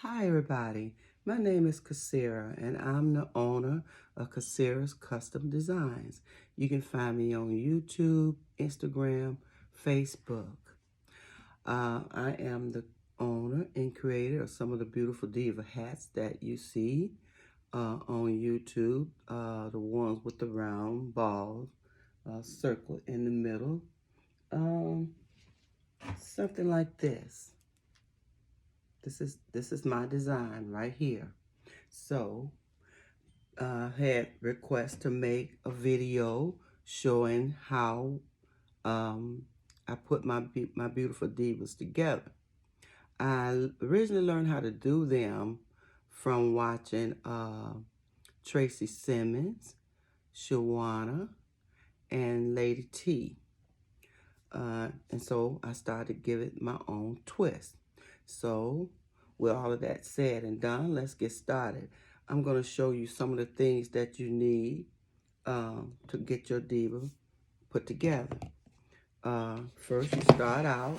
Hi everybody, my name is Kasira and I'm the owner of Kasira's Custom Designs. You can find me on YouTube, Instagram, Facebook. I am the owner and creator of some of the beautiful diva hats that you see on YouTube. The ones with the round balls, circle in the middle. Something like this. This is my design right here. So had requests to make a video showing how I put my beautiful divas together. I originally learned how to do them from watching Tracy Simmons, Shawana, and Lady T. And so I started to give it my own twist. So with all of that said and done, let's get started. I'm going to show you some of the things that you need to get your diva put together. First, you start out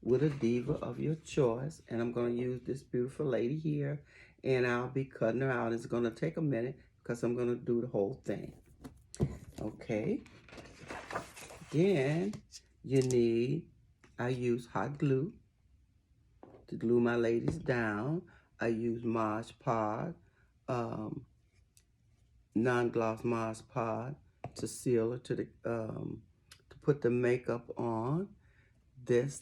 with a diva of your choice, and I'm going to use this beautiful lady here, and I'll be cutting her out. It's going to take a minute because I'm going to do the whole thing. Okay. Then you need, I use hot glue to glue my ladies down. I use Mod Podge, non-gloss Mod Podge to seal her to put the makeup on. This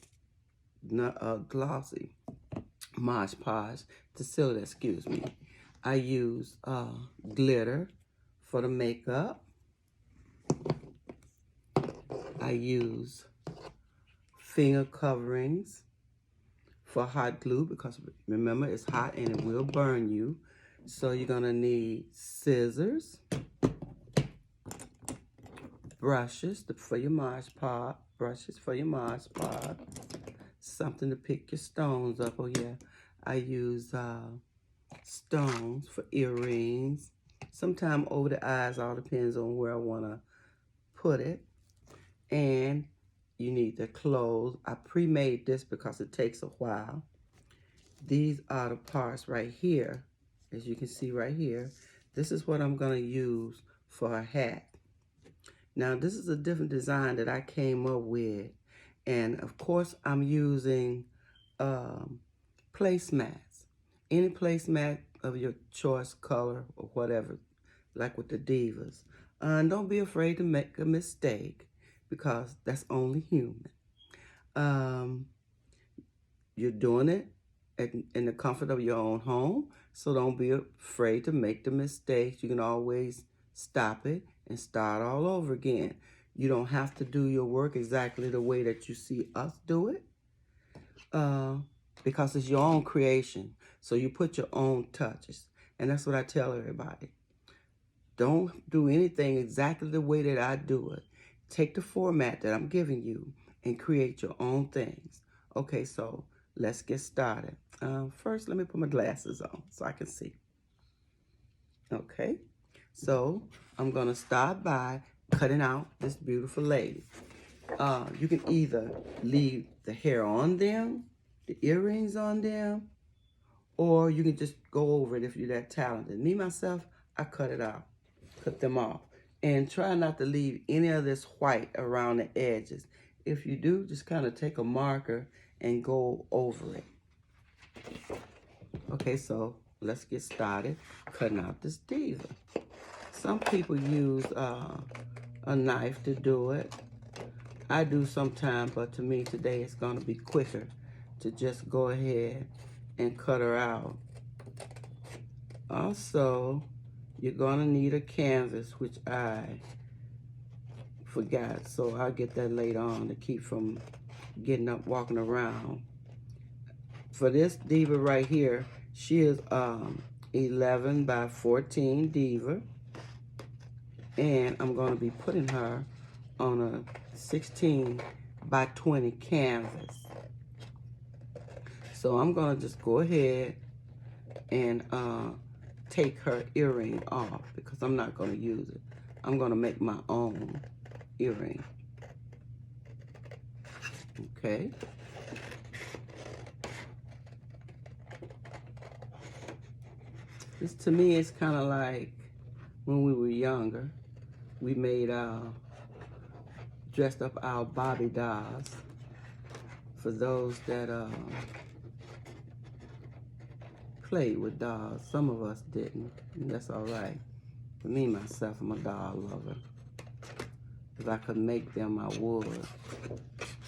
glossy Mod Podge to seal it, excuse me. I use glitter for the makeup. I use finger coverings for hot glue because remember it's hot and it will burn you. So you're gonna need scissors, brushes for your Mod Podge, something to pick your stones up. Oh yeah, I use stones for earrings. Sometime over the eyes, all depends on where I wanna put it. And you need the clothes. I pre-made this because it takes a while. These are the parts right here, as you can see right here. This is what I'm gonna use for a hat. Now this is a different design that I came up with. And of course I'm using placemats. Any placemat of your choice color or whatever, like with the divas. And don't be afraid to make a mistake because that's only human. You're doing it in the comfort of your own home, so don't be afraid to make the mistakes. You can always stop it and start all over again. You don't have to do your work exactly the way that you see us do it because it's your own creation. So you put your own touches. And that's what I tell everybody. Don't do anything exactly the way that I do it. Take the format that I'm giving you and create your own things. Okay, so let's get started. First, let me put my glasses on so I can see. Okay, so I'm gonna start by cutting out this beautiful lady. You can either leave the hair on them, the earrings on them, or you can just go over it if you're that talented. Me, myself, I cut it out, cut them off. And try not to leave any of this white around the edges. If you do, just kind of take a marker and go over it. Okay, so let's get started cutting out this diva. Some people use a knife to do it. I do sometimes, but to me today it's gonna be quicker to just go ahead and cut her out. Also, you're gonna need a canvas, which I forgot, so I'll get that later on to keep from getting up, walking around. For this diva right here, she is 11 by 14 diva, and I'm gonna be putting her on a 16 by 20 canvas. So I'm gonna just go ahead and take her earring off because I'm not gonna use it. I'm gonna make my own earring. Okay. This, to me, it's kind of like when we were younger. We made dressed up our Barbie dolls. For those that played with dolls, some of us didn't, and that's all right. For me, myself, I'm a doll lover. If I could make them, I would.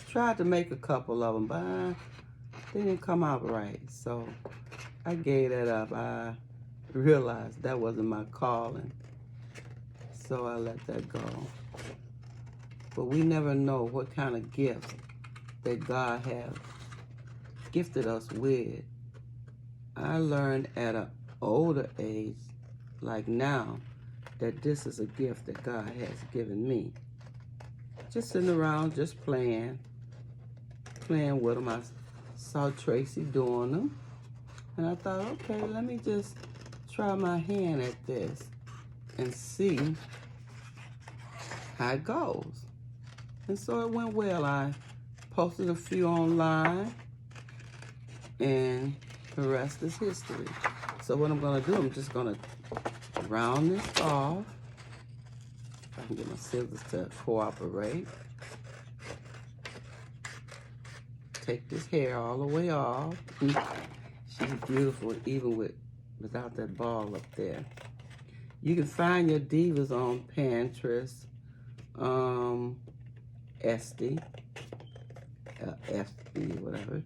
Tried to make a couple of them, but they didn't come out right, so I gave that up. I realized that wasn't my calling, so I let that go. But we never know what kind of gift that God has gifted us with. I learned at an older age, like now, that this is a gift that God has given me. Just sitting around, just playing with them. I saw Tracy doing them, and I thought, okay, let me just try my hand at this and see how it goes. And so it went well. I posted a few online, and the rest is history. So what I'm gonna do, I'm just gonna round this off. If I can get my scissors to cooperate. Take this hair all the way off. She's beautiful even without that ball up there. You can find your divas on Pinterest, Etsy, FB, whatever.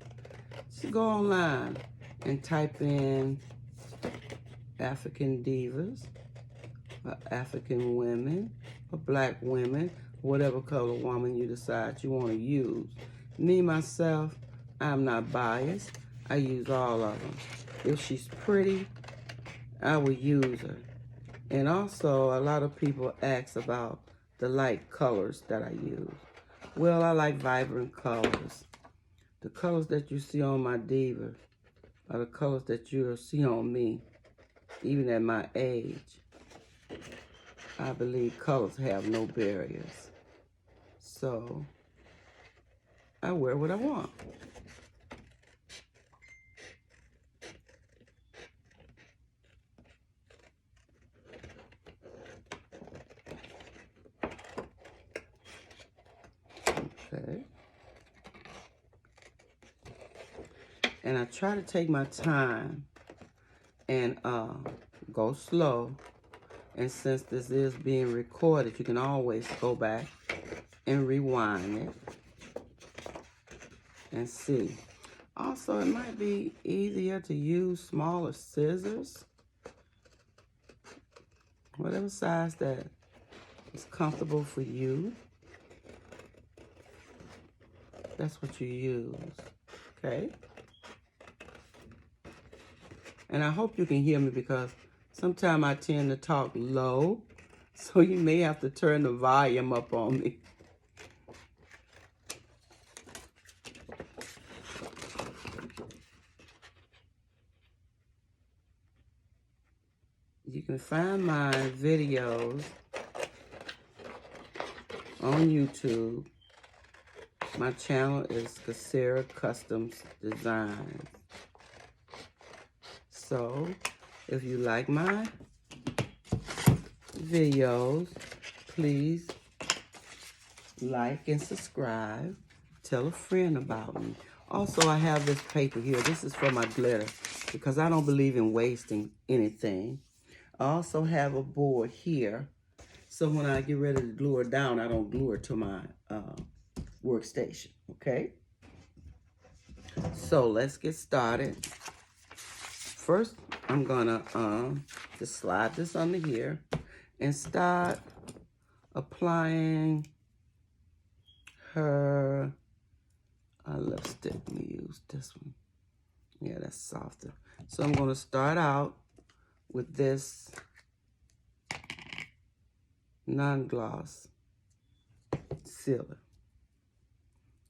Just go online and type in African divas, or African women, or black women, whatever color woman you decide you want to use. Me, myself, I'm not biased. I use all of them. If she's pretty, I will use her. And also, a lot of people ask about the light colors that I use. Well, I like vibrant colors. The colors that you see on my diva are the colors that you'll see on me, even at my age. I believe colors have no barriers. So, I wear what I want. Okay. And I try to take my time and go slow. And since this is being recorded, you can always go back and rewind it and see. Also, it might be easier to use smaller scissors. Whatever size that is comfortable for you, that's what you use, okay? And I hope you can hear me because sometimes I tend to talk low, so you may have to turn the volume up on me. You can find my videos on YouTube. My channel is Casera Customs Designs. So, if you like my videos, please like and subscribe. Tell a friend about me. Also, I have this paper here. This is for my glitter because I don't believe in wasting anything. I also have a board here. So when I get ready to glue her down, I don't glue her to my workstation, okay? So let's get started. First, I'm gonna just slide this under here and start applying her lipstick. Let me use this one. Yeah, that's softer. So I'm gonna start out with this non-gloss sealer.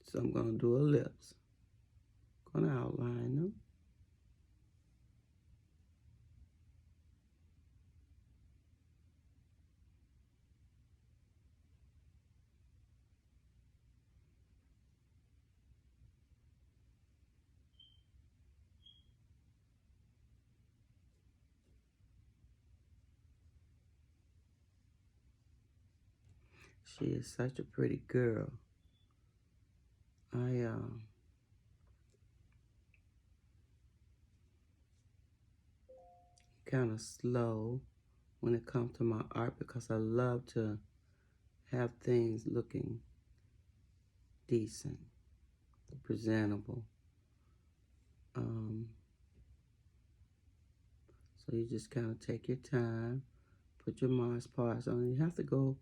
So I'm gonna do her lips. Gonna outline them. She is such a pretty girl. I kind of slow when it comes to my art because I love to have things looking decent, presentable. So you just kind of take your time, put your Mod Podge on. You have to go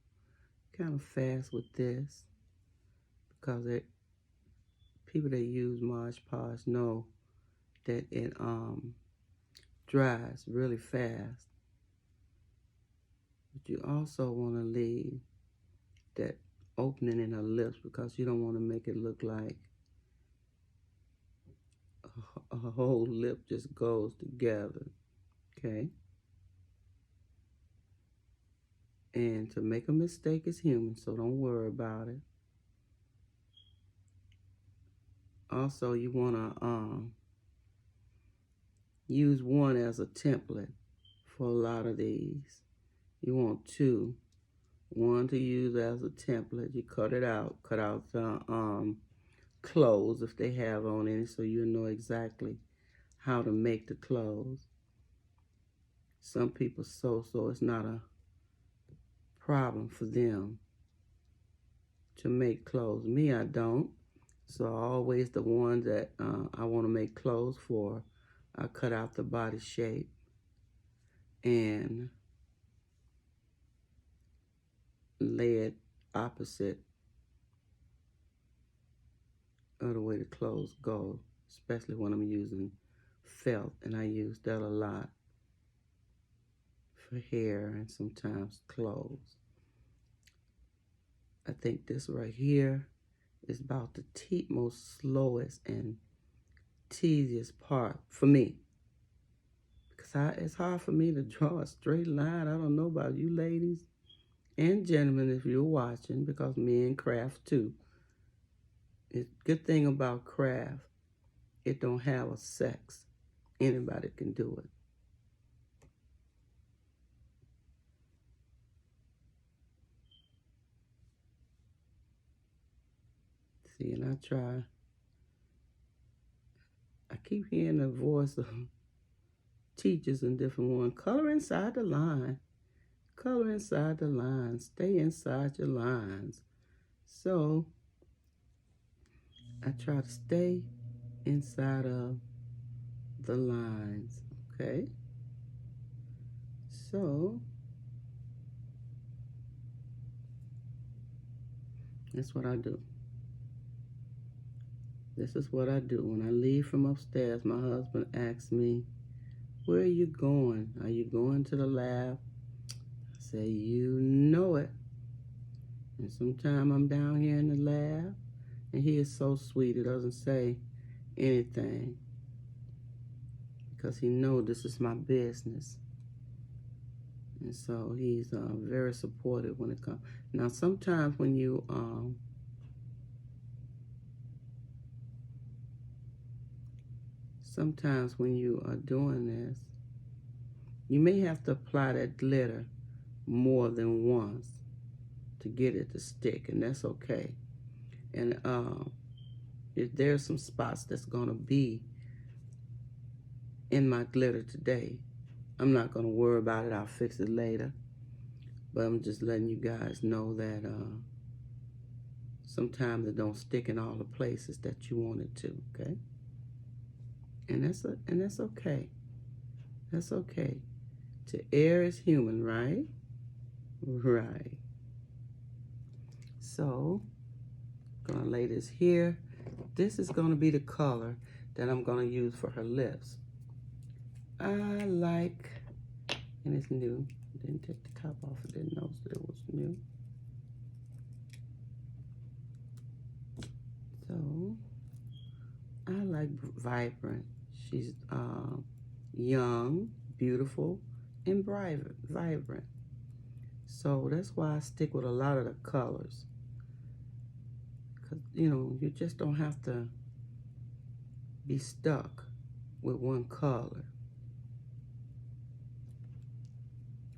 kind of fast with this because people that use Mod Podge know that it dries really fast. But you also want to leave that opening in her lips because you don't want to make it look like a whole lip just goes together, okay? And to make a mistake is human, so don't worry about it. Also, you want to use one as a template for a lot of these. You want two. One to use as a template. You cut it out. Cut out the clothes if they have on any, so you know exactly how to make the clothes. Some people sew, so it's not a problem for them to make clothes. Me, I don't. So always the ones that I want to make clothes for, I cut out the body shape and lay it opposite of the way the clothes go, especially when I'm using felt, and I use that a lot for hair and sometimes clothes. I think this right here is about the most slowest and tedious part for me. Because it's hard for me to draw a straight line. I don't know about you ladies and gentlemen if you're watching, because men craft too. The good thing about craft, it don't have a sex. Anybody can do it. See, and I keep hearing the voice of teachers and different ones. Color inside the line. Color inside the lines. Stay inside your lines. So, I try to stay inside of the lines, okay? So, that's what I do. This is what I do. When I leave from upstairs, my husband asks me, "Where are you going? Are you going to the lab?" I say, "You know it." And sometimes I'm down here in the lab, and he is so sweet. He doesn't say anything because he knows this is my business. And so he's very supportive when it comes. Now, sometimes when you are doing this, you may have to apply that glitter more than once to get it to stick, and that's okay. And if there's some spots that's gonna be in my glitter today, I'm not gonna worry about it. I'll fix it later. But I'm just letting you guys know that sometimes it don't stick in all the places that you want it to, okay? And that's okay. That's okay. To err is human, right? Right. So, I'm gonna lay this here. This is gonna be the color that I'm gonna use for her lips. I like, and it's new. Didn't take the top off. I didn't notice that it was new. So, I like vibrant. She's young, beautiful, and vibrant. So that's why I stick with a lot of the colors. Because, you know, you just don't have to be stuck with one color.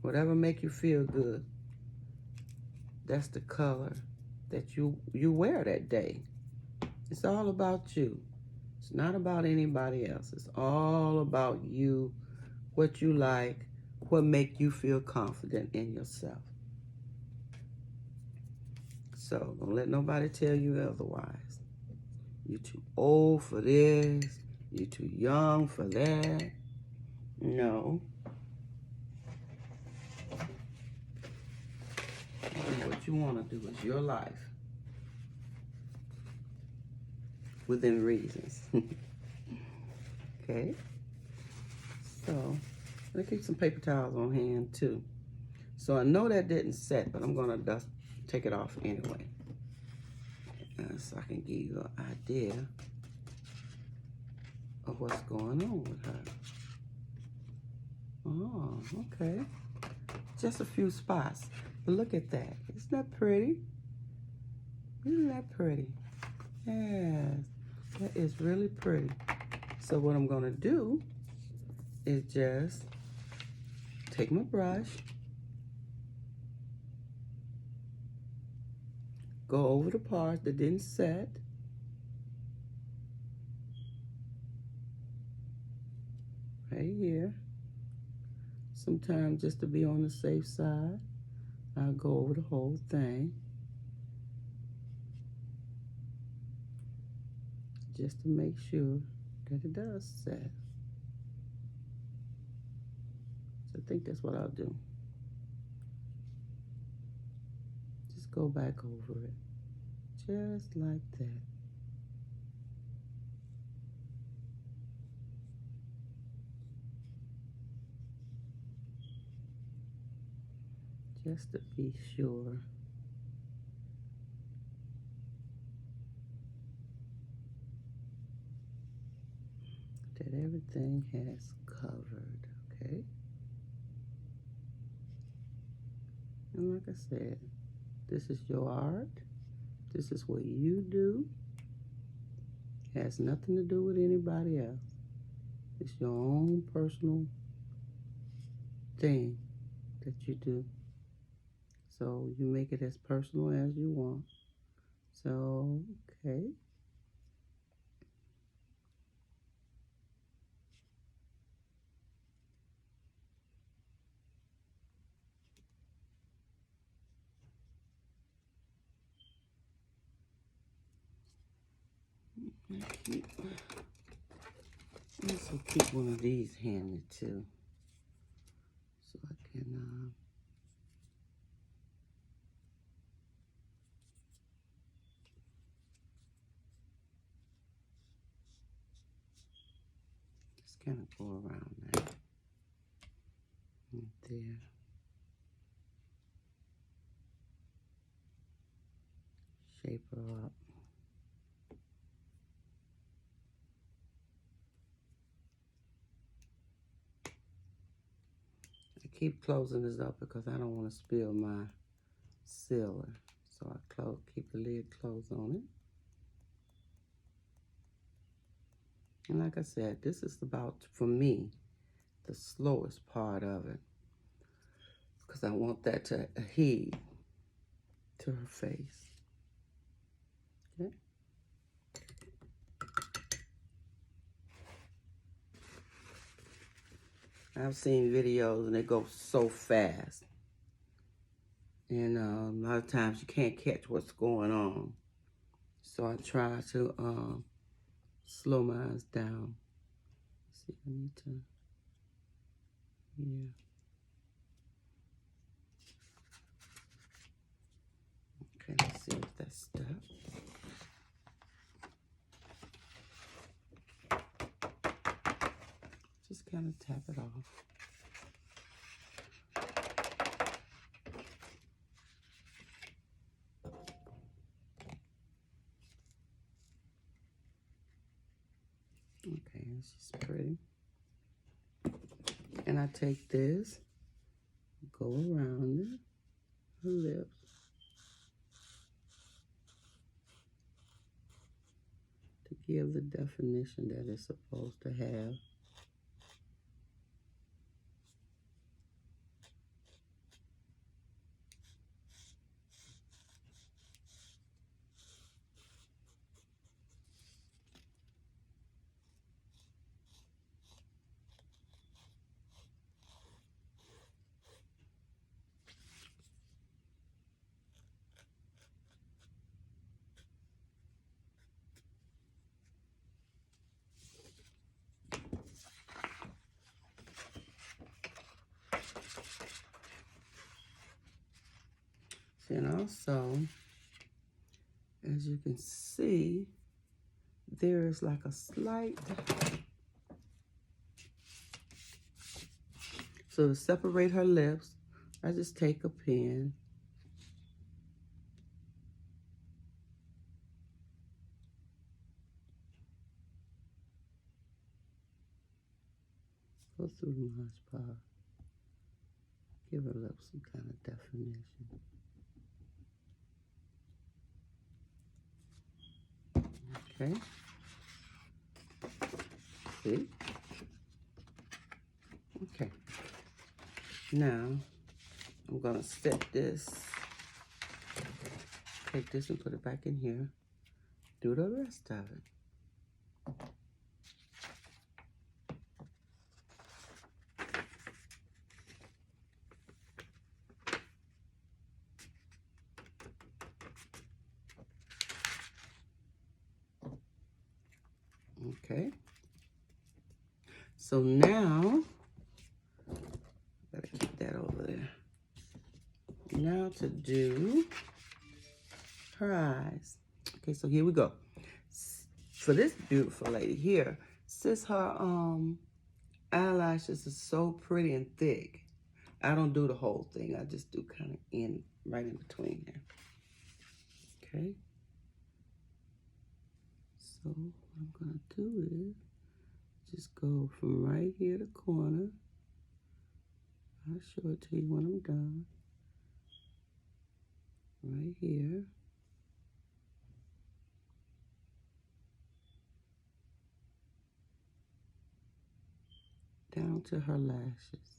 Whatever make you feel good, that's the color that you wear that day. It's all about you. It's not about anybody else. It's all about you, what you like, what make you feel confident in yourself. So don't let nobody tell you otherwise. You're too old for this. You're too young for that. No. Do what you want to do. It's your life. Within reasons. Okay. So, let's keep some paper towels on hand too. So I know that didn't set, but I'm gonna take it off anyway. So I can give you an idea of what's going on with her. Oh, okay. Just a few spots. But look at that. Isn't that pretty? Isn't that pretty? Yes. That is really pretty. So what I'm gonna do is just take my brush, go over the part that didn't set, right here. Sometimes just to be on the safe side, I'll go over the whole thing. Just to make sure that it does set. So I think that's what I'll do. Just go back over it, just like that. Just to be sure. That everything has covered, okay? And like I said, this is your art. This is what you do. It has nothing to do with anybody else. It's your own personal thing that you do. So you make it as personal as you want. So, okay. Also keep one of these handy too, so I can just kind of go around that right there. Shape her up. I keep closing this up because I don't want to spill my sealer. So I keep the lid closed on it. And like I said, this is about, for me, the slowest part of it. Because I want that to adhere to her face. Okay? I've seen videos and they go so fast. And a lot of times you can't catch what's going on. So I try to slow mine down. Let's see, I need to, yeah. Okay, let's see if that's stuck. Just kind of tap it off. Okay, it's just pretty. And I take this, go around her lips. To give the definition that it's supposed to have. Then also, as you can see, there is like a slight, so to separate her lips, I just take a pen go through the Mod Podge, give her lips some kind of definition. Okay. See? Okay. Now, I'm going to set this, take this and put it back in here, do the rest of it. Okay. So now, gotta keep that over there. Now to do her eyes. Okay, so here we go. For this beautiful lady here, since her eyelashes are so pretty and thick, I don't do the whole thing. I just do kind of right in between there. Okay. So what I'm gonna do is just go from right here to corner. I'll show it to you when I'm done. Right here. Down to her lashes.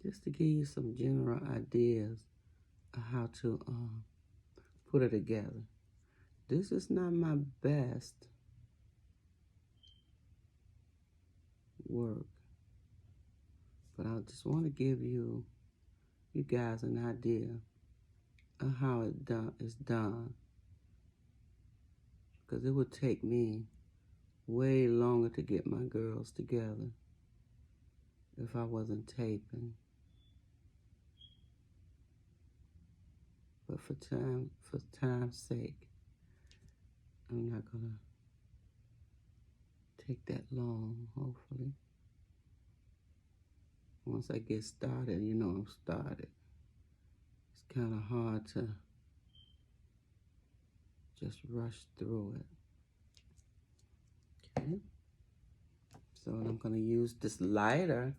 Just to give you some general ideas of how to put it together. This is not my best work, but I just want to give you guys an idea of how it's done, because it would take me way longer to get my girls together if I wasn't taping. But for time's sake, I'm not gonna take that long, hopefully. Once I get started, you know I'm started. It's kind of hard to just rush through it. Okay. So I'm gonna use this lighter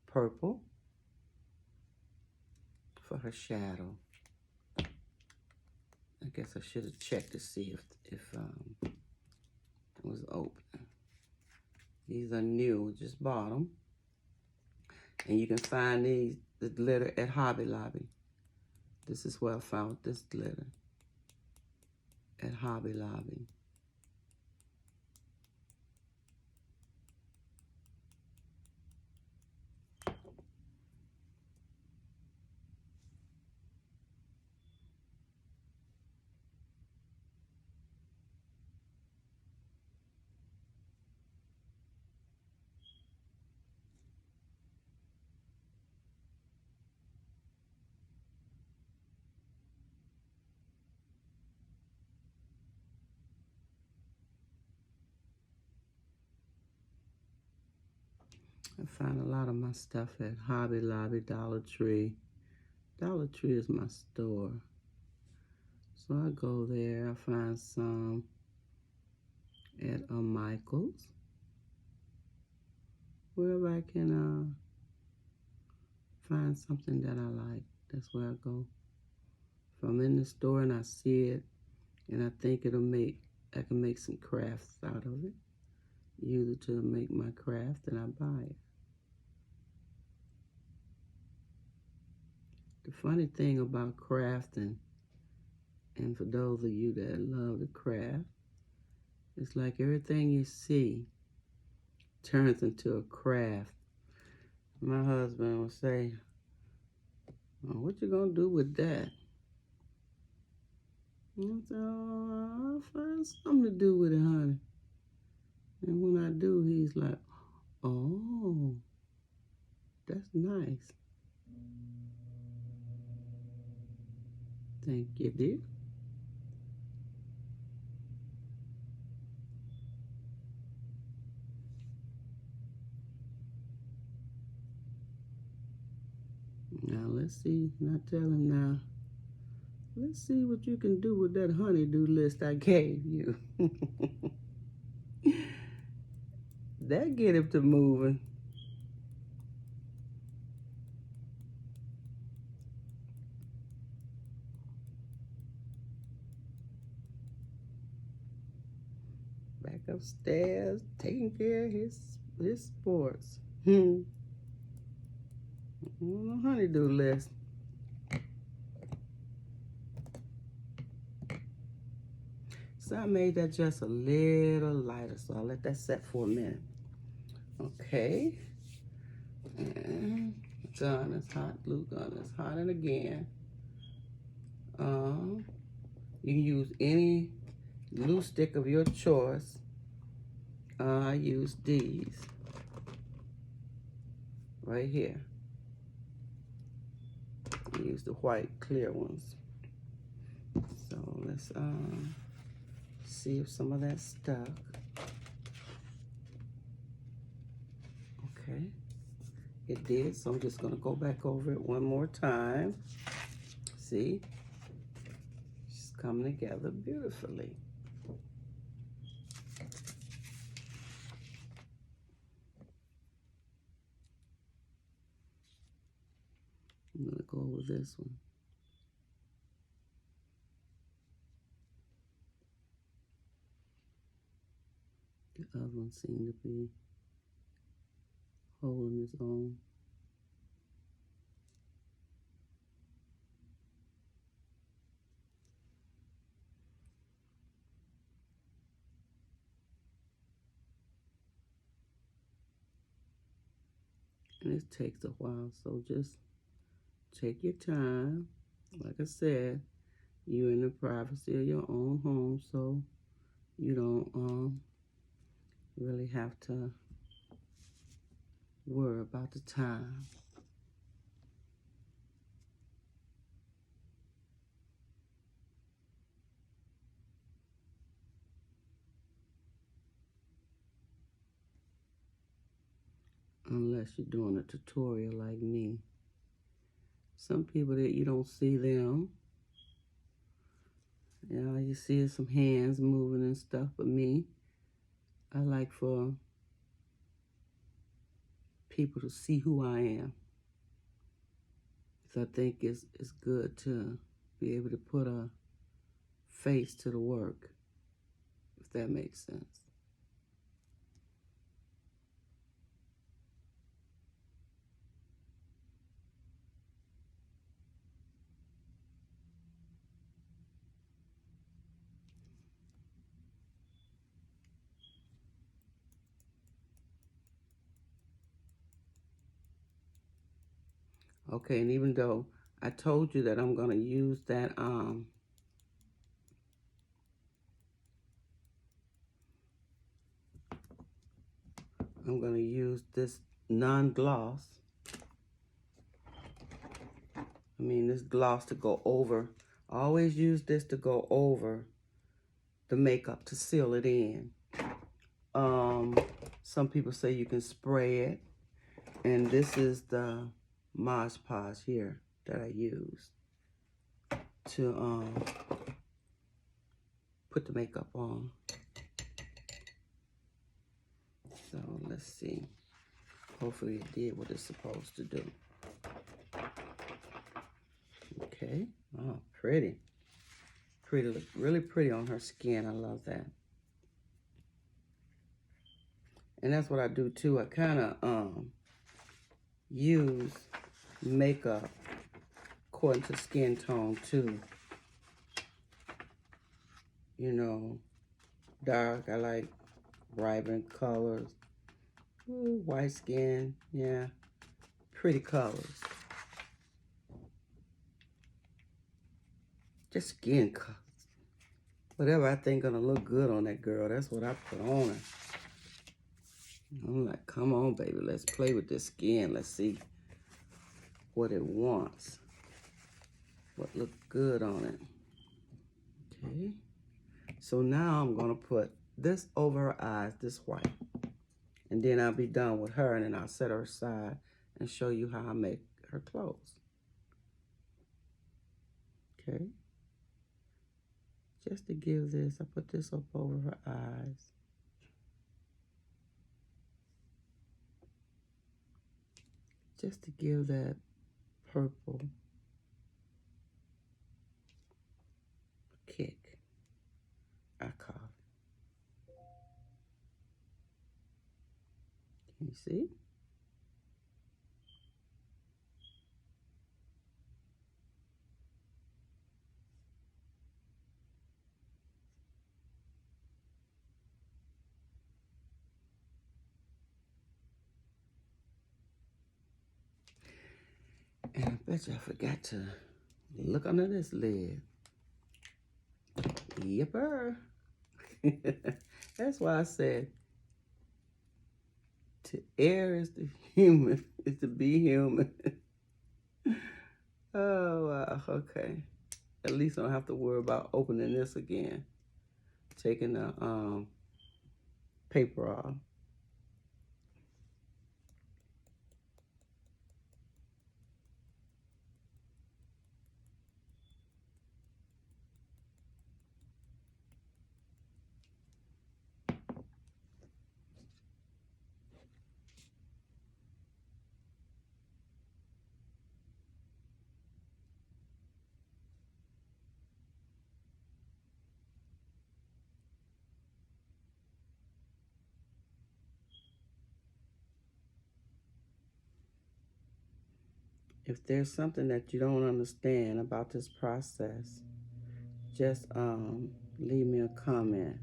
purple for her shadow. I guess I should have checked to see if it was open. These are new, just bought them. And you can find the glitter at Hobby Lobby. This is where I found this glitter, at Hobby Lobby. I find a lot of my stuff at Hobby Lobby, Dollar Tree. Dollar Tree is my store. So I go there, I find some at Michael's. Wherever I can find something that I like, that's where I go. If I'm in the store and I see it and I think I can make some crafts out of it, use it to make my craft, and I buy it. The funny thing about crafting And for those of you that love the craft, it's like everything you see turns into a craft. My husband will say, oh, what you gonna do with that? And I said, oh, I'll find something to do with it, honey. And when I do, he's like, oh, that's nice. Thank you, dear. Now, let's see. Not tell him now. Let's see what you can do with that honeydew list I gave you. That get him to moving. Back upstairs, taking care of his sports. Honeydew list. So I made that just a little lighter, so I'll let that set for a minute. Okay. And gun is hot, glue gun is hot, and again, you can use any glue stick of your choice. I use these right here. I use the white clear ones. So let's see if some of that stuck. Okay, it did, so I'm just gonna go back over it one more time. See, it's coming together beautifully. I'm gonna go over this one. The other one seemed to be holding its own. And it takes a while, so just take your time. Like I said, you're in the privacy of your own home, so you don't really have to worry about the time. Unless you're doing a tutorial like me. Some people that you don't see them. You know, you see some hands moving and stuff, but me, I like for people to see who I am. So I think it's good to be able to put a face to the work, if that makes sense. Okay, and even though I told you that I'm gonna use that I'm gonna use this non-gloss. This gloss to go over. I always use this to go over the makeup to seal it in. Some people say you can spray it, and this is the Mod Podge here that I use to put the makeup on. So let's see. Hopefully it did what it's supposed to do. Okay. Oh, pretty. Pretty, look really pretty on her skin. I love that. And that's what I do too. I kind of use makeup according to skin tone too. you know, dark. I like vibrant colors. Ooh, white skin, yeah, pretty colors. Just skin colors. Whatever I think gonna look good on that girl, that's what I put on her. I'm like, come on, baby, let's play with this skin. Let's see what it wants. What looks good on it. Okay. So now I'm gonna put this over her eyes, this white. And then I'll be done with her, and then I'll set her aside and show you how I make her clothes. Okay. Just to give this, I put this up over her eyes. Just to give that purple kick, I call it. Can you see? And I bet you I forgot to look under this lid. Yepper. That's why I said to err is to human, is to be human. Oh, wow, okay. At least I don't have to worry about opening this again. Taking the paper off. If there's something that you don't understand about this process, just leave me a comment.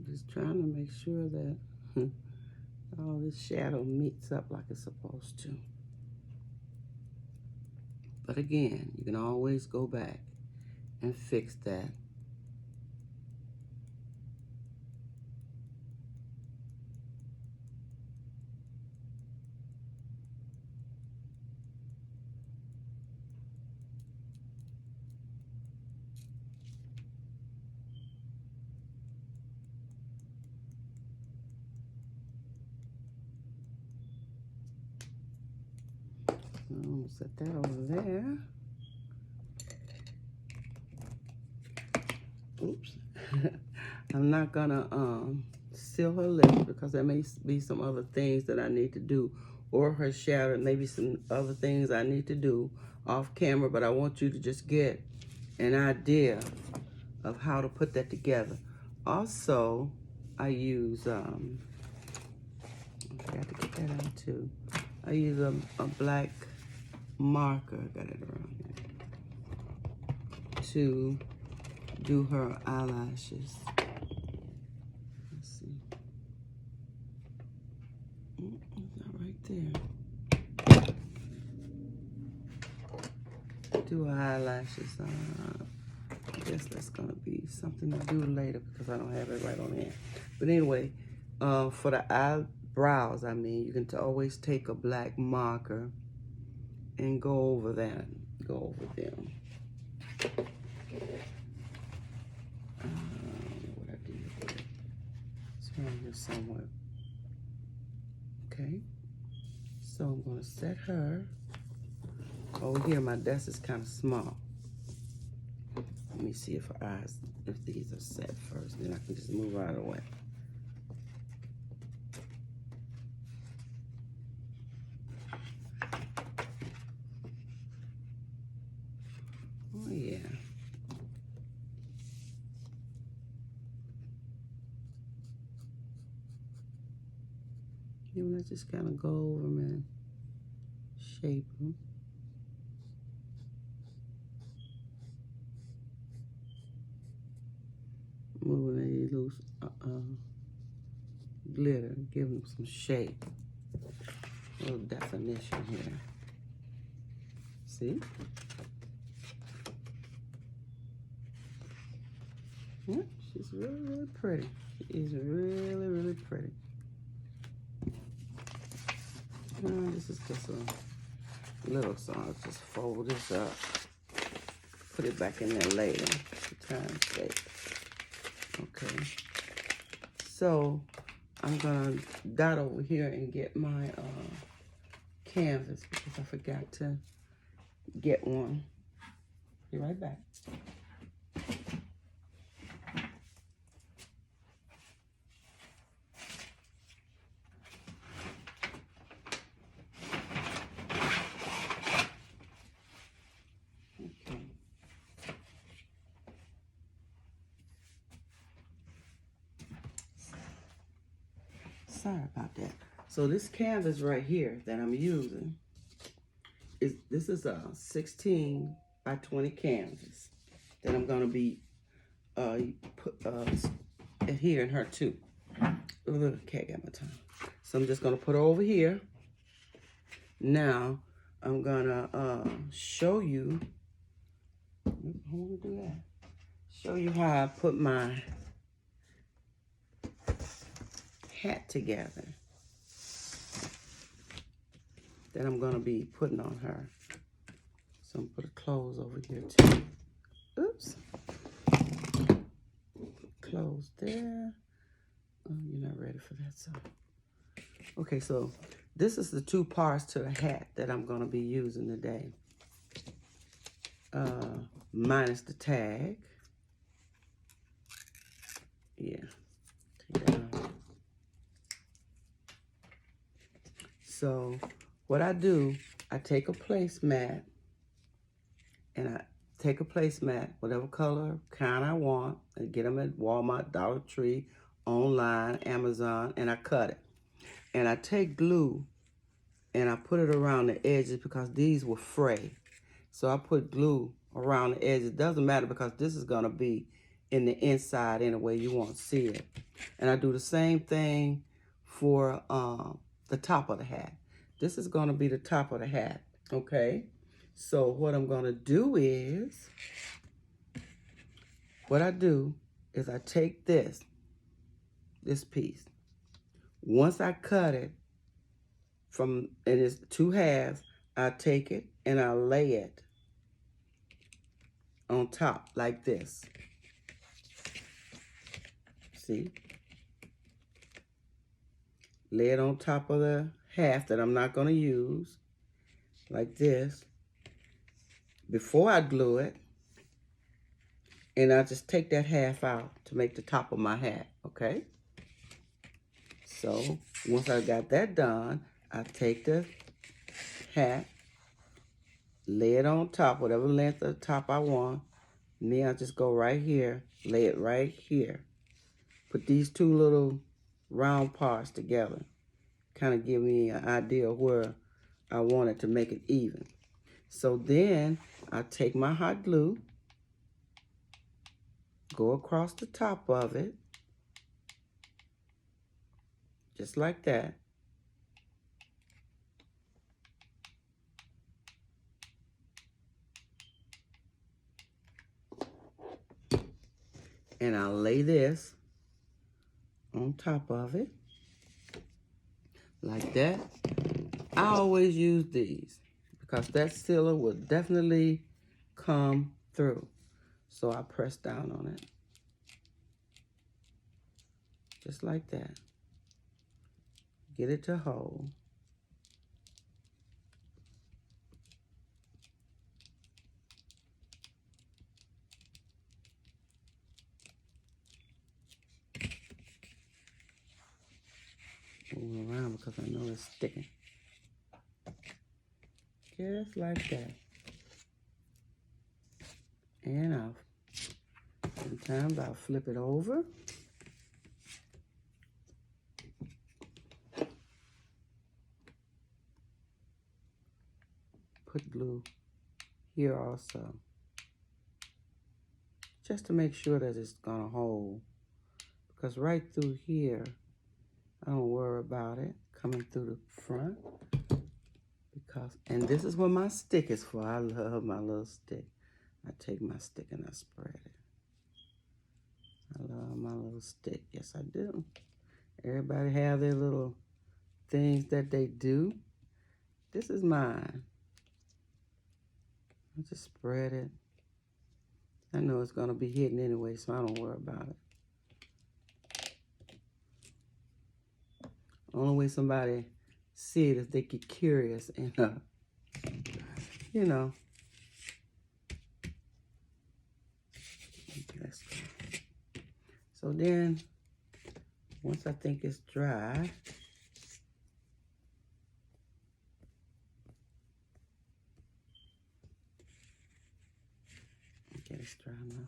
Just trying to make sure that all this shadow meets up like it's supposed to. But again, you can always go back and fix that. So I'm gonna set that over there. Oops. I'm not gonna seal her lips because there may be some other things that I need to do, or her shadow, maybe some other things I need to do off camera, but I want you to just get an idea of how to put that together. Also, I use, I forgot to get that out too. I use a black marker, I got it around here, to do her eyelashes. Let's see. It's not right there. Do her eyelashes. I guess that's gonna be something to do later because I don't have it right on hand. But anyway, for the eyebrows, I mean, you can always take a black marker and go over that, go over them. What I did with it. It's around here somewhere. Okay, so I'm gonna set her over here. My desk is kind of small. Let me see if her eyes, if these are set first, then I can just move right away. Oh yeah. You want to just kind of go over them and shape them. Moving any loose glitter, give them some shape, a little definition here. See? Yeah, she's really, really pretty. She is really, really pretty. This is just a little, so I'll just fold this up, put it back in there later for time's sake. Okay, so I'm gonna dot over here and get my canvas because I forgot to get one. Be right back. Sorry about that. So this canvas right here that I'm using this is a 16 by 20 canvas that I'm gonna be adhering her to. Look, cat got my tongue. So I'm just gonna put her over here. Now I'm gonna show you. I wanna do that. Show you how I put my hat together that I'm gonna be putting on her. So I'm gonna put a clothes over here too. Oops. Close there. Oh, you're not ready for that, so. Okay, so this is the two parts to the hat that I'm gonna be using today. Minus the tag. Yeah, take that off. So what I do, I take a placemat and I take a placemat, whatever color, kind I want. I get them at Walmart, Dollar Tree, online, Amazon, and I cut it. And I take glue and I put it around the edges because these were fray. So I put glue around the edges. It doesn't matter because this is gonna be in the inside anyway you want to see it. And I do the same thing for the top of the hat. This is gonna be the top of the hat, okay? So what I'm gonna do is, I take this piece. Once I cut it and it's two halves, I take it and I lay it on top like this. See? Lay it on top of the half that I'm not gonna use. like this before I glue it. And I just take that half out to make the top of my hat, okay? So once I got that done, I take the hat, lay it on top, whatever length of the top I want. And then I just go right here, lay it right here. Put these two little round parts together. Kind of give me an idea of where I want it to make it even. So then I take my hot glue, go across the top of it, just like that. And I'll lay this on top of it, like that. I always use these because that sealer will definitely come through. So I press down on it, just like that. Get it to hold. Move around because I know it's sticking. Just like that. And sometimes I'll flip it over. Put glue here also, just to make sure that it's gonna hold. Because right through here, I don't worry about it coming through the front. And this is what my stick is for. I love my little stick. I take my stick and I spread it. I love my little stick. Yes, I do. Everybody have their little things that they do. This is mine. I just spread it. I know it's gonna be hidden anyway, so I don't worry about it. Only way somebody see it is they get curious and, you know. Let's go. So then, once I think it's dry, okay, it's dry now.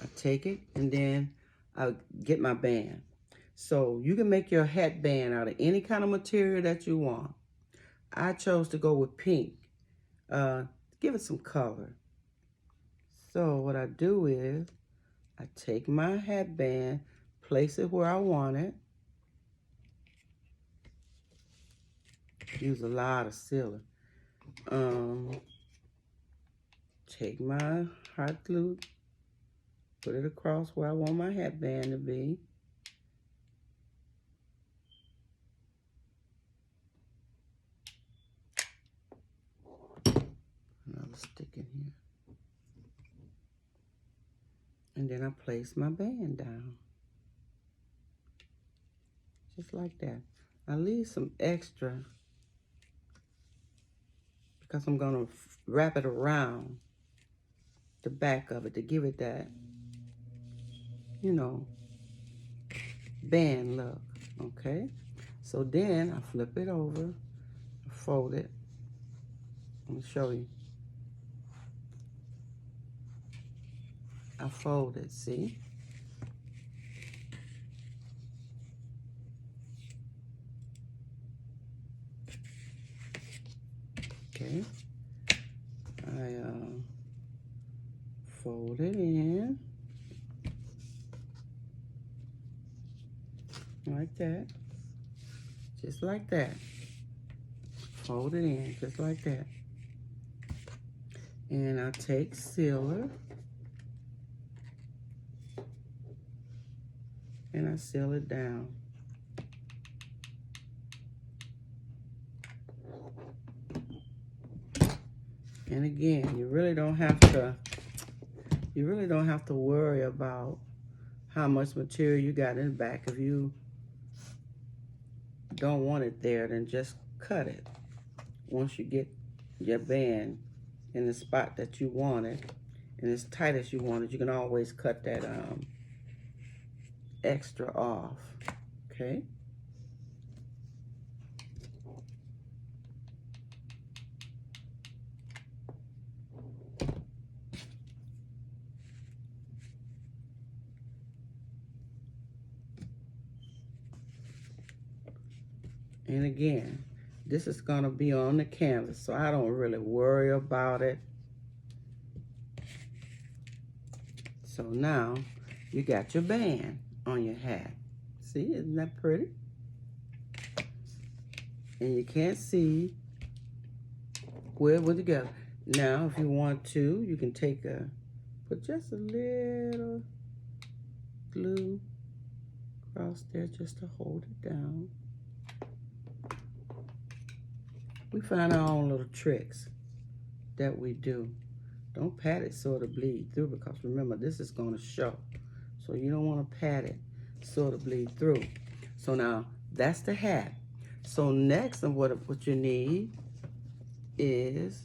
I take it and then I get my band. So you can make your hat band out of any kind of material that you want. I chose to go with pink. Give it some color. So what I do is I take my hat band, place it where I want it. Use a lot of sealer. Take my hot glue, put it across where I want my hat band to be. Another stick in here. And then I place my band down. Just like that. I leave some extra because I'm gonna wrap it around the back of it to give it that, you know, band look, okay? So then I flip it over, fold it. I'm gonna show you. I fold it, see? Okay. I fold it in like that, just like that. Fold it in just like that. And I take sealer and I seal it down. And again, you really don't have to worry about how much material you got in the back. If you don't want it there, then just cut it once you get your band in the spot that you want it and as tight as you want it, you can always cut that extra off. Okay. And again, this is going to be on the canvas, so I don't really worry about it. So now you got your band on your hat. See, isn't that pretty? And you can't see where it went together. Now, if you want to, you can put just a little glue across there just to hold it down. We find our own little tricks that we do. Don't pat it so it'll bleed through, because remember, this is going to show. So you don't want to pat it so it'll bleed through. So now, that's the hat. So next, what you need is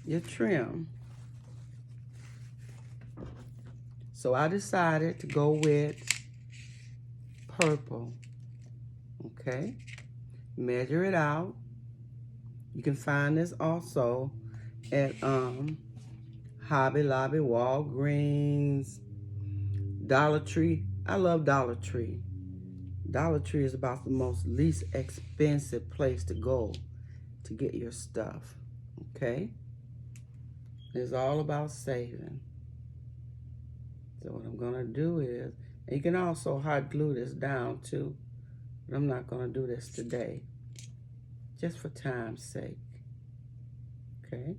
your trim. So I decided to go with purple. Okay, measure it out. You can find this also at Hobby Lobby, Walgreens, Dollar Tree. I love Dollar Tree. Dollar Tree is about the most least expensive place to go to get your stuff. Okay, it's all about saving. So what I'm gonna do is, and you can also hot glue this down too, but I'm not gonna do this today, just for time's sake. Okay.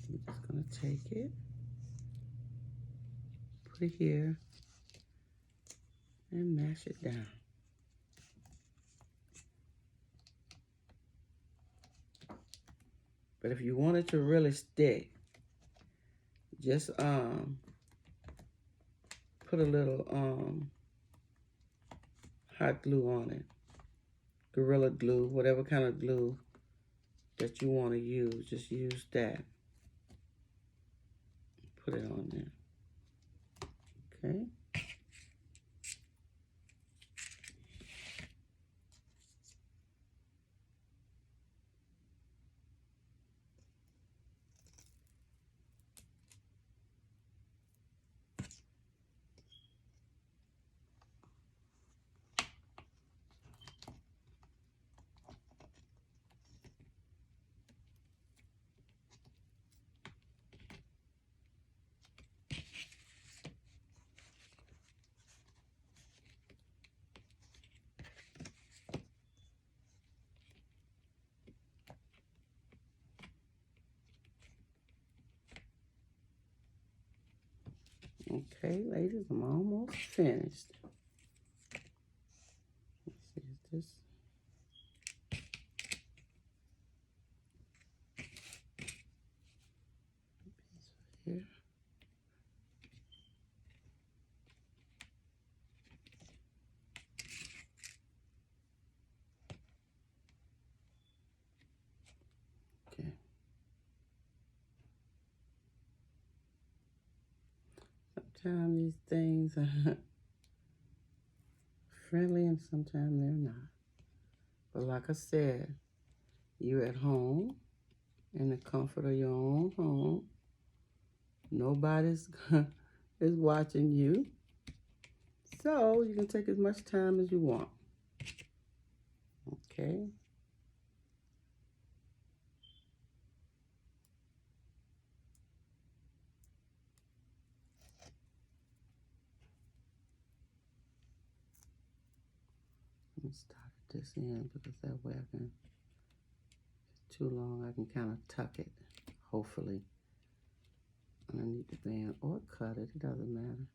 I'm just gonna take it, put it here, and mash it down. But if you want it to really stick, just put a little hot glue on it. Gorilla glue, whatever kind of glue that you want to use, just use that. Put it on there. Okay. Okay, ladies, I'm almost finished. Let's see, is this? Here. Okay. Sometimes these things are friendly and sometimes they're not. But like I said, you're at home in the comfort of your own home. Nobody's is watching you. So you can take as much time as you want. Okay. Let me start at this end, because that way I can, if it's too long, I can kind of tuck it, hopefully, underneath the band, or cut it, it doesn't matter.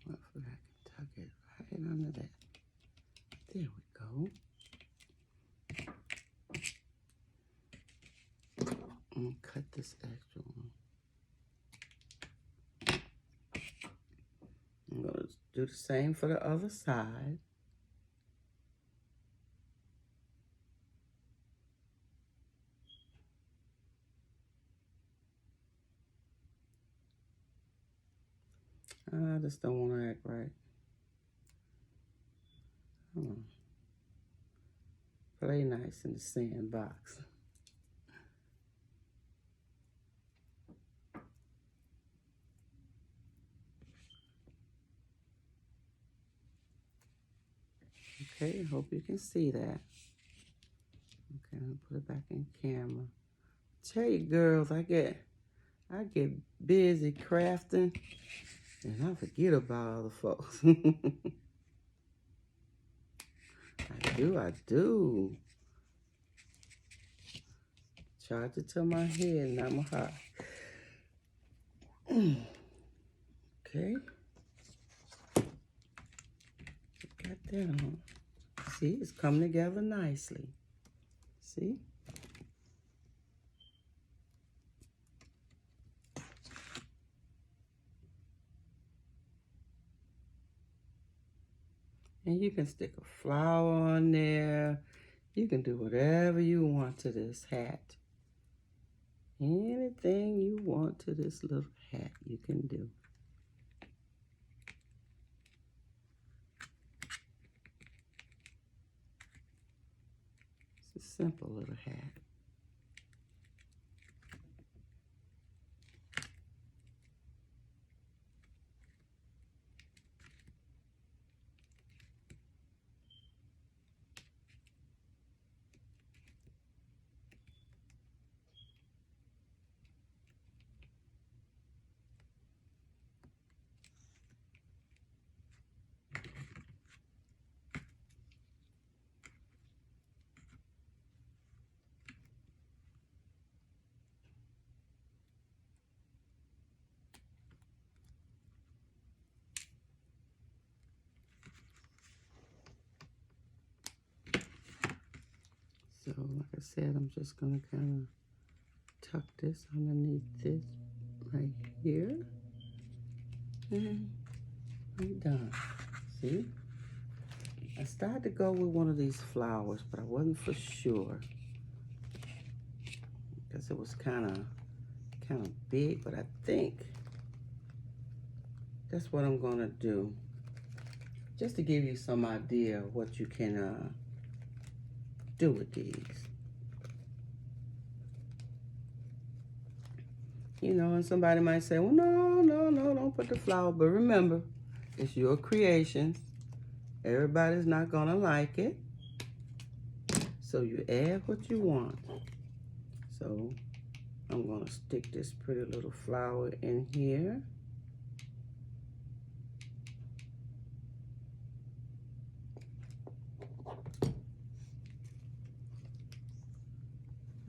Hopefully I can tuck it right under that. There we go. I'm gonna cut this extra one. I'm gonna do the same for the other side. I just don't want to act right. Play nice in the sandbox. Okay, hope you can see that. Okay, I'm gonna put it back in camera. Tell you girls, I get busy crafting and I forget about other folks. I do. Charge it to my head, not my heart. Okay. Got that on. See, it's coming together nicely. See? And you can stick a flower on there. You can do whatever you want to this hat. Anything you want to this little hat, you can do. It's a simple little hat. So, like I said, I'm just going to kind of tuck this underneath this right here. And I'm done. See? I started to go with one of these flowers, but I wasn't for sure. Because it was kind of big, but I think that's what I'm going to do. Just to give you some idea of what you can do with these. You know, and somebody might say, well, no, don't put the flower. But remember, it's your creation. Everybody's not gonna like it. So you add what you want. So I'm gonna stick this pretty little flower in here.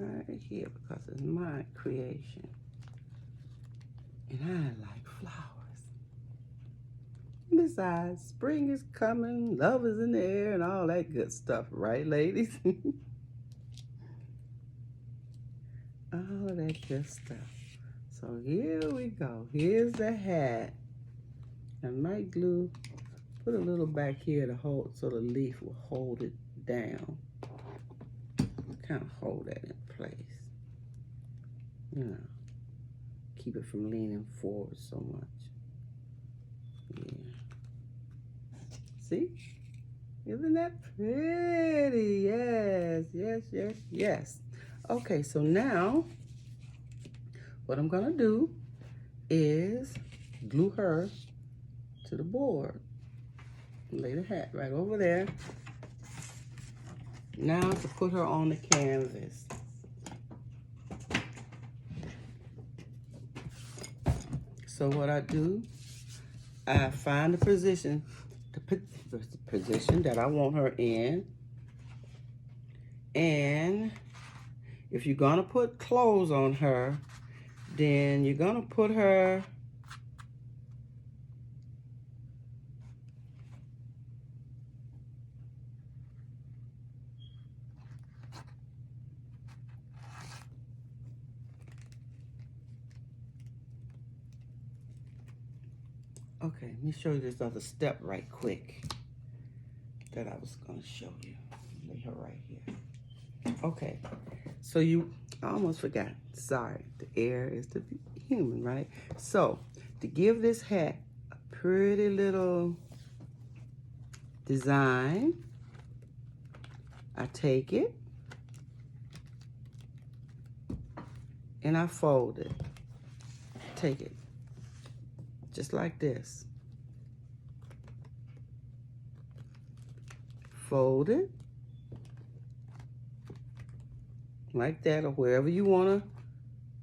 Right here, because it's my creation. And I like flowers. Besides, spring is coming, love is in the air, and all that good stuff, right, ladies? All that good stuff. So here we go. Here's the hat. I might put a little back here to hold, so the leaf will hold it down. Kind of hold that in place. You know, keep it from leaning forward so much. Yeah. See? Isn't that pretty? Yes, yes, yes, yes. Okay, so now what I'm gonna do is glue her to the board. Lay the hat right over there. Now to put her on the canvas. So what I do, I find the position that I want her in. And if you're gonna put clothes on her, then you're gonna put her Okay, let me show you this other step right quick that I was gonna show you. Lay her right here. Okay, so I almost forgot. Sorry, the air is the human, right? So, to give this hat a pretty little design, I take it and I fold it. Take it just like this. Fold it like that, or wherever you wanna,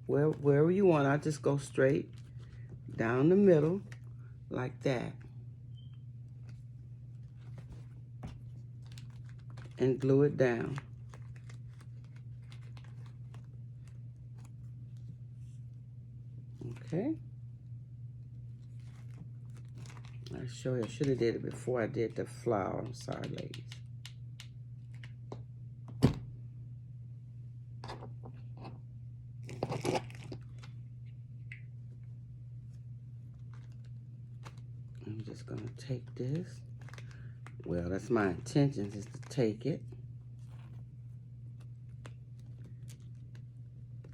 wherever you want. I just go straight down the middle like that and glue it down. Okay. I'll show you. I should have did it before I did the flower. I'm sorry, ladies. I'm just gonna take this. Well, that's my intention, is to take it,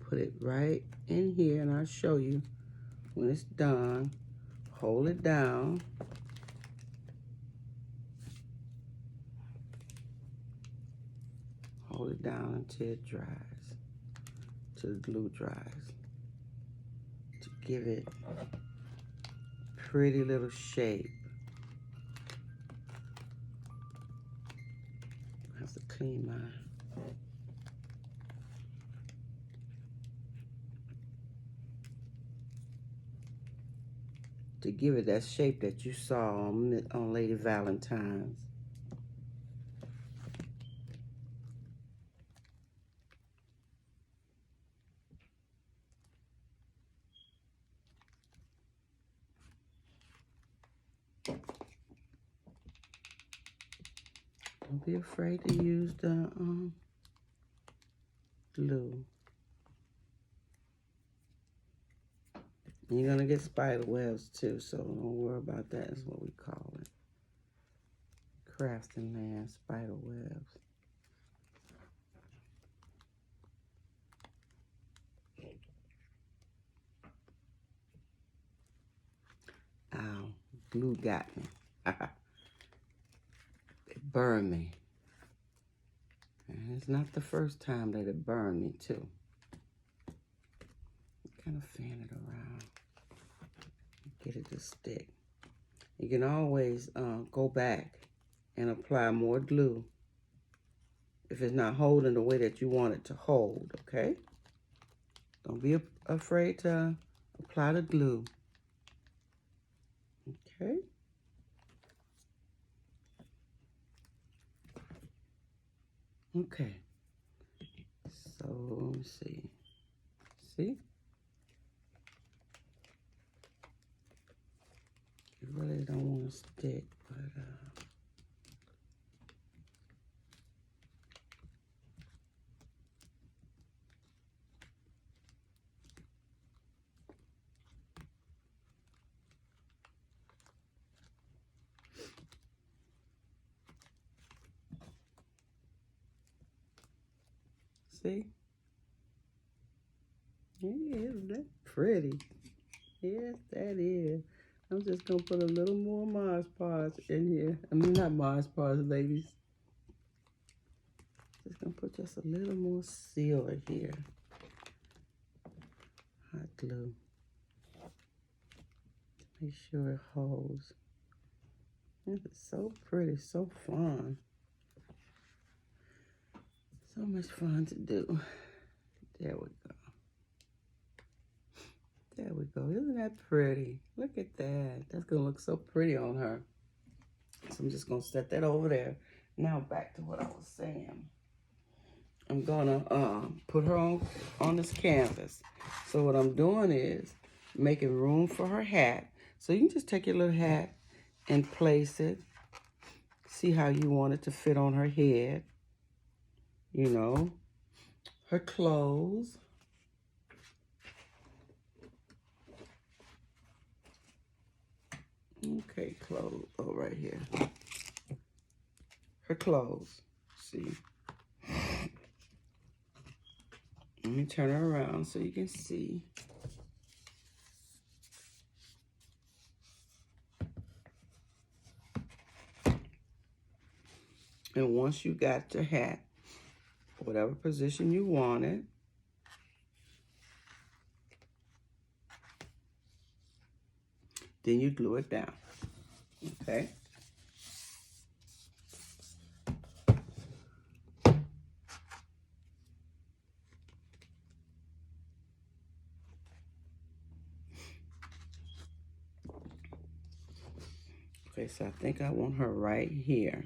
put it right in here, and I'll show you when it's done. Hold it down. Hold it down until it dries, till the glue dries, to give it a pretty little shape. I have to clean mine. To give it that shape that you saw on Lady Valentine's. Don't be afraid to use the glue. You're gonna get spider webs too, so don't worry about that. That's what we call it. Crafting land spider webs. Ow, glue got me. It burned me. And it's not the first time that it burned me too. Kind of fan it around. Get it to stick. You can always go back and apply more glue if it's not holding the way that you want it to hold, okay? Don't be afraid to apply the glue. Okay? Okay. So, let me see. See? You really don't want to stick, but see? Yeah, isn't that pretty? Yes, that is. I'm just gonna put a little more Mod Podge in here. I mean, not Mod Podge, ladies. Just gonna put just a little more sealer here. Hot glue. Make sure it holds. This is so pretty, so fun. So much fun to do. There we go. There we go. Isn't that pretty? Look at that. That's gonna look so pretty on her. So I'm just gonna set that over there. Now back to what I was saying. I'm gonna put her on this canvas. So what I'm doing is making room for her hat. So you can just take your little hat and place it. See how you want it to fit on her head. You know, her clothes. Okay, clothes. Oh, right here. Her clothes. See. Let me turn her around so you can see. And once you got your hat, whatever position you want it, then you glue it down. Okay? Okay, so I think I want her right here.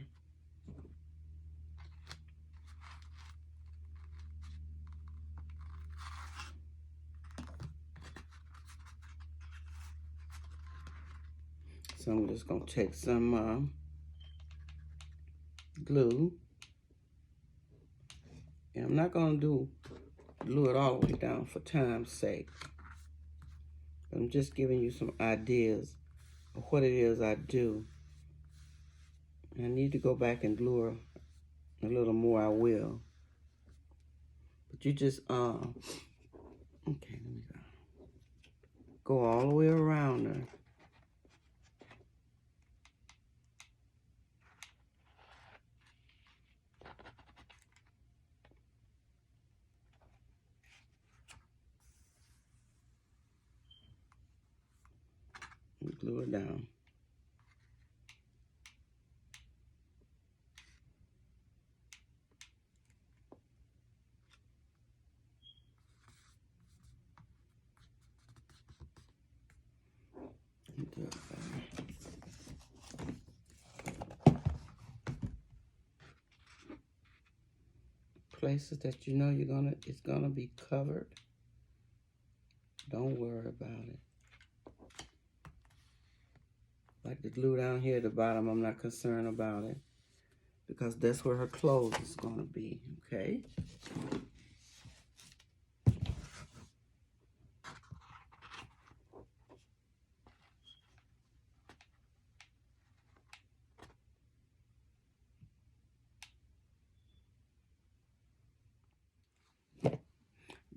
So I'm just gonna take some glue. And I'm not gonna glue it all the way down for time's sake. I'm just giving you some ideas of what it is I do. I need to go back and glue her a little more, I will. But you just, okay, let me go. Go all the way around her. And glue it down. And do it better. Places that you know it's gonna be covered, don't worry about it. Like the glue down here at the bottom, I'm not concerned about it because that's where her clothes is gonna be, okay?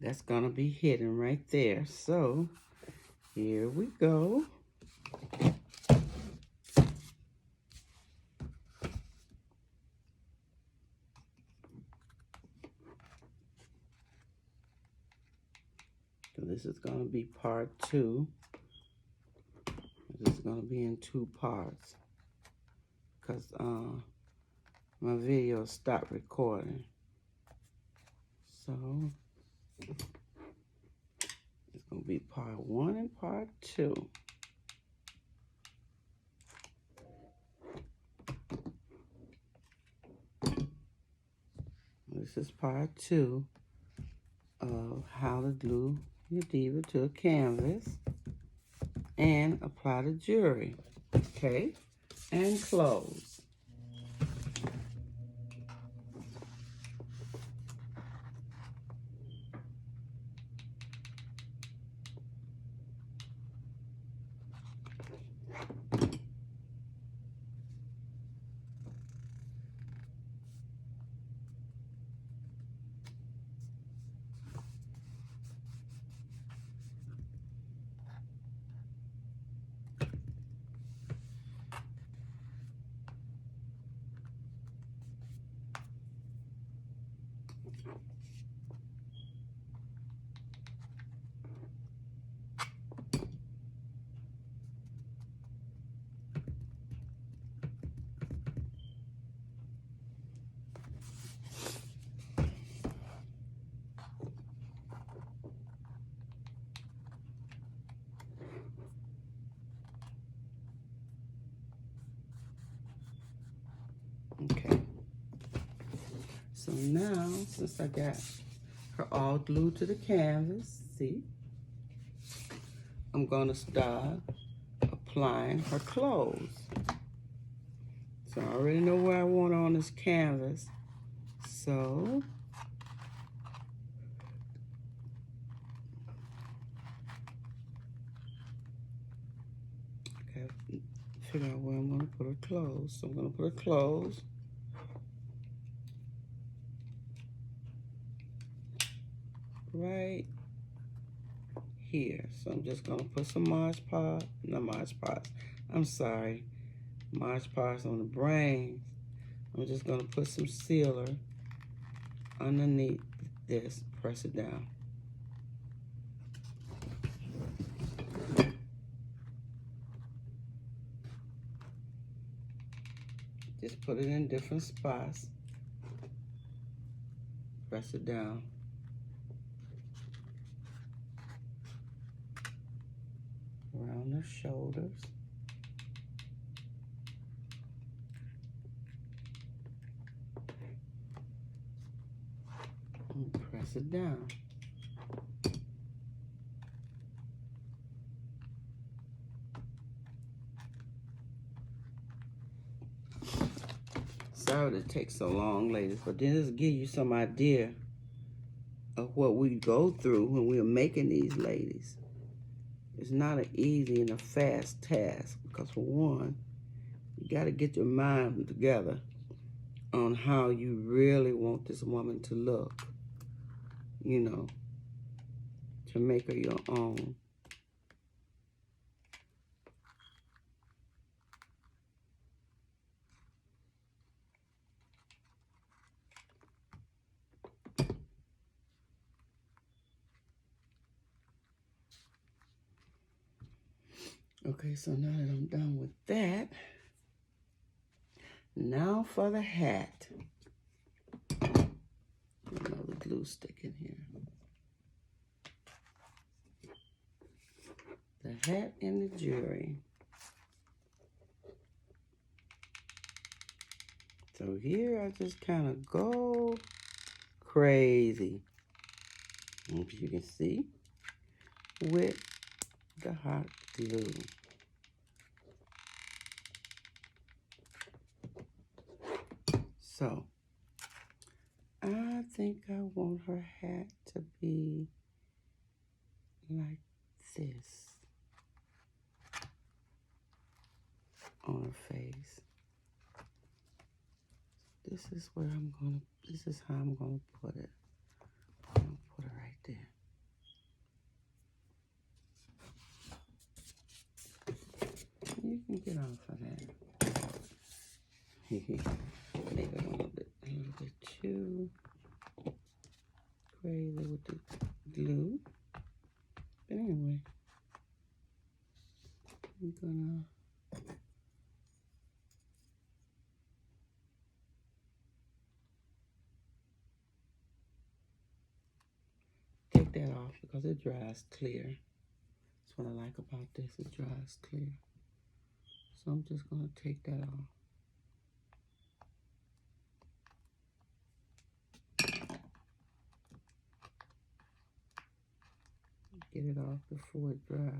That's gonna be hidden right there. So here we go. So this is gonna be part 2. This is gonna be in 2 parts because my video stopped recording. So it's gonna be part 1 and part 2. This is part 2 of how to glue your diva to a canvas and apply the jewelry, okay, and clothes. Okay, so now since I got her all glued to the canvas, see, I'm gonna start applying her clothes. So I already know where I want her on this canvas. So okay, figure out where I'm going to put her clothes. So I'm going to put her clothes right here. So I'm just going to put some Mod Podge, not Mod Podge, I'm sorry, Mod Podge on the brains. I'm just going to put some sealer underneath this, press it down. Just put it in different spots. Press it down. Around the shoulders. And press it down. Sorry to take so long, ladies, but this will give you some idea of what we go through when we're making these ladies. It's not an easy and a fast task because, for one, you got to get your mind together on how you really want this woman to look, you know, to make her your own. Okay, so now that I'm done with that, now for the hat. Another glue stick in here. The hat and the jewelry. So here I just kind of go crazy, as you can see, with the hot glue. So I think I want her hat to be like this on her face. This is where I'm gonna, this is how I'm gonna put it. I'm gonna put it right there. You can get off of that. Maybe a little bit too crazy with the glue. But anyway, I'm gonna take that off because it dries clear. That's what I like about this, it dries clear. So I'm just gonna take that off. Get it off before it dries.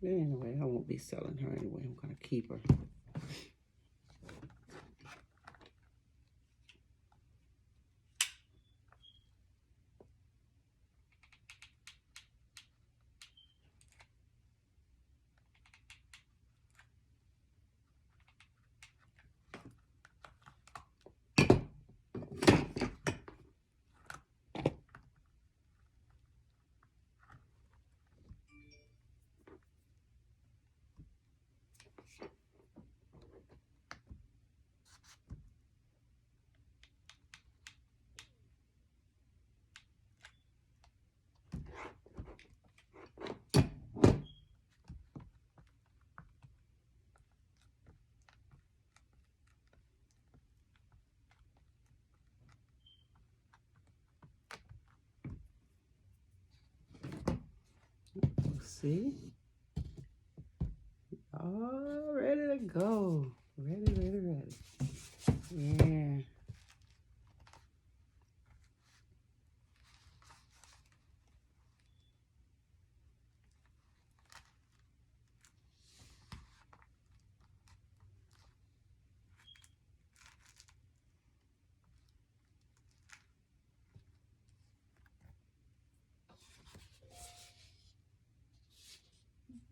But anyway, I won't be selling her anyway. I'm gonna keep her. See? All ready to go. Ready. Yeah.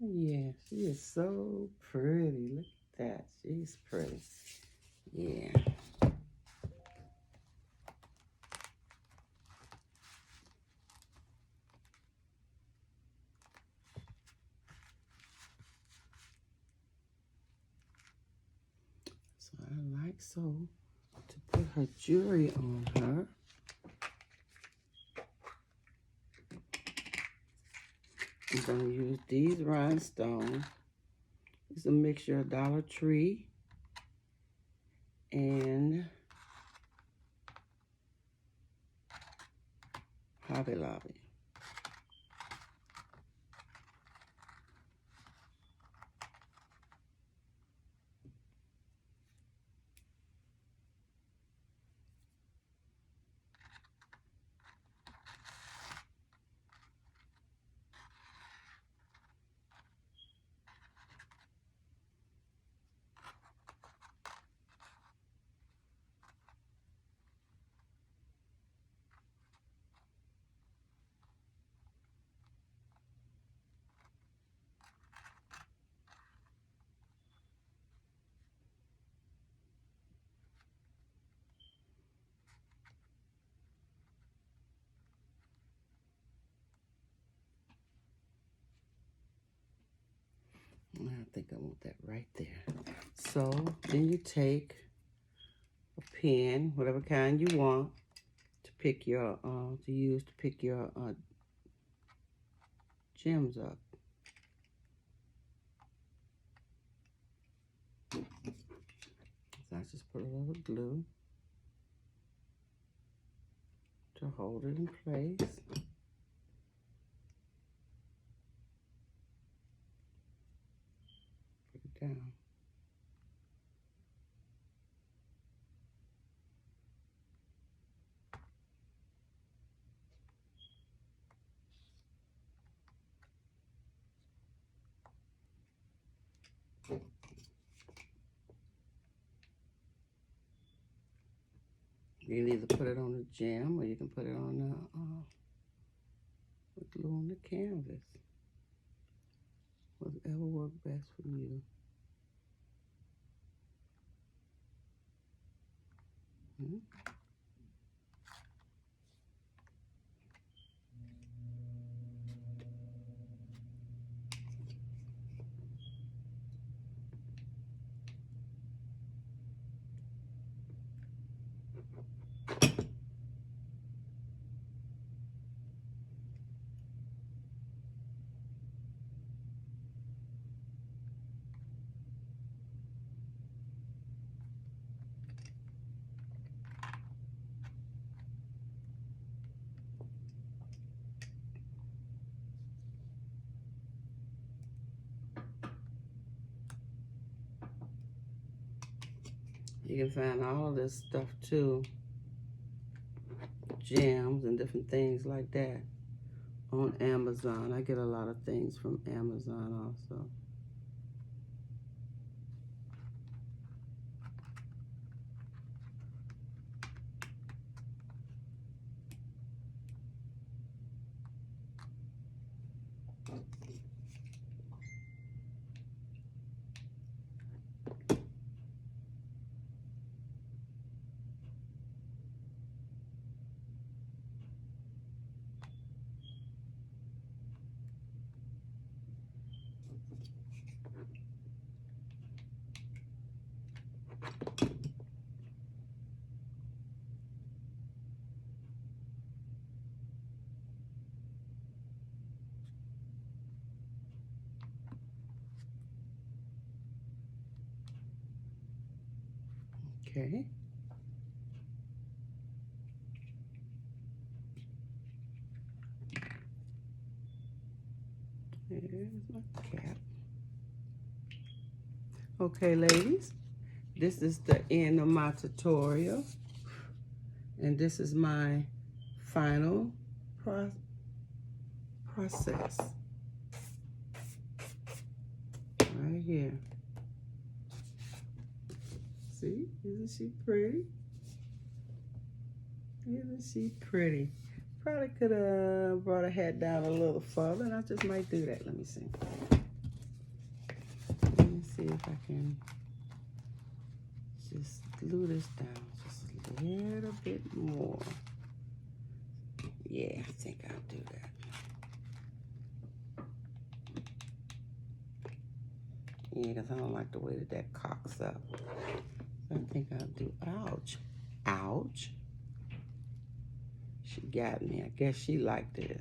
Yeah, she is so pretty. Look at that. She's pretty. Yeah. So I like so to put her jewelry on her. I'm going to use these rhinestones. It's a mixture of Dollar Tree and Hobby Lobby. I think I want that right there. So then you take a pen, whatever kind you want, to pick your to use to pick your gems up. So I just put a little glue to hold it in place. Put it down. You can either put it on the gem or you can put it on the glue on the canvas. Whatever works best for you. You can find all of this stuff too, gems and different things like that, on Amazon. I get a lot of things from Amazon also. Okay. There's my cap. Okay, ladies, this is the end of my tutorial. And this is my final process. Right here. See, isn't she pretty? Isn't she pretty? Probably could have brought her head down a little further, and I just might do that. Let me see. see if I can just glue this down just a little bit more. Yeah, I think I'll do that. Yeah, because I don't like the way that that cocks up. So I think I'll do, ouch, ouch. She got me. I guess she liked it.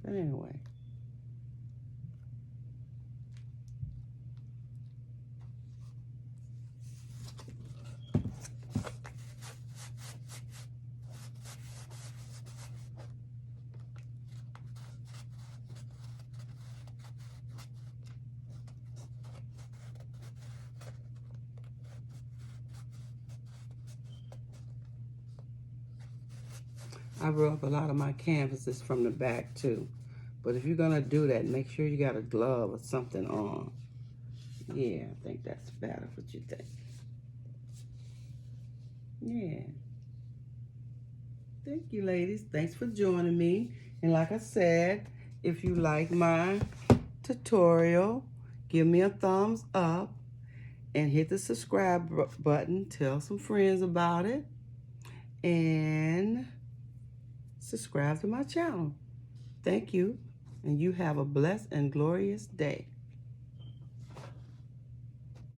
But anyway. I rub a lot of my canvases from the back too. But if you're gonna do that, make sure you got a glove or something on. Yeah, I think that's better. What you think? Yeah. Thank you, ladies. Thanks for joining me. And like I said, if you like my tutorial, give me a thumbs up and hit the subscribe button. Tell some friends about it. And subscribe to my channel. Thank you. And you have a blessed and glorious day.